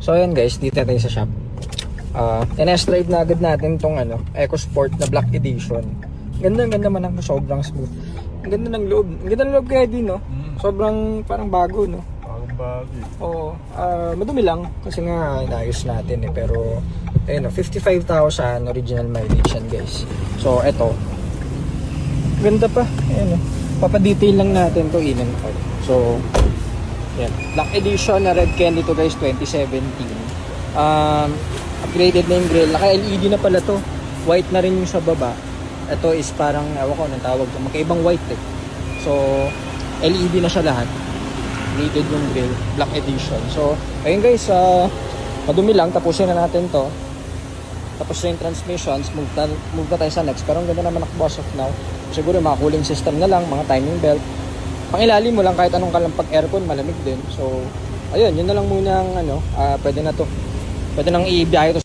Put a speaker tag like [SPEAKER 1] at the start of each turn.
[SPEAKER 1] So ayan guys, dito tayo sa shop. Test drive na agad natin tong EcoSport na Black Edition. Ganda man ang sobrang smooth. Ang ganda ng loob. Ang ganda ng loob kaya din, no? Sobrang parang bago, no?
[SPEAKER 2] Parang bago.
[SPEAKER 1] Oo. Madumi lang kasi nga inayos natin eh. Pero ayun, 55,000 original mileage yan guys. So eto. Ganda pa. Ayun, papadetail lang natin to in and out. So yan. Black Edition na Red Candy to guys, 2017. Upgraded na yung grill. Naka-LED na pala to. White na rin yung sa baba. Ito is parang, ewan ko anong tawag to. Magkaibang white eh. So, LED na siya lahat. Upgraded yung grill. Black Edition. So, ayun guys, madumi lang. Tapusin na natin to. Tapos na yung transmissions. Move na tayo sa next. Pero ang ganda naman ako as of now. Siguro mga cooling system na lang. Mga timing belt. Pangilalim mo lang kahit anong kalampag aircon, malamig din. So, ayun, yun na lang muna ang pwede na to. Pwede nang ibiyahe to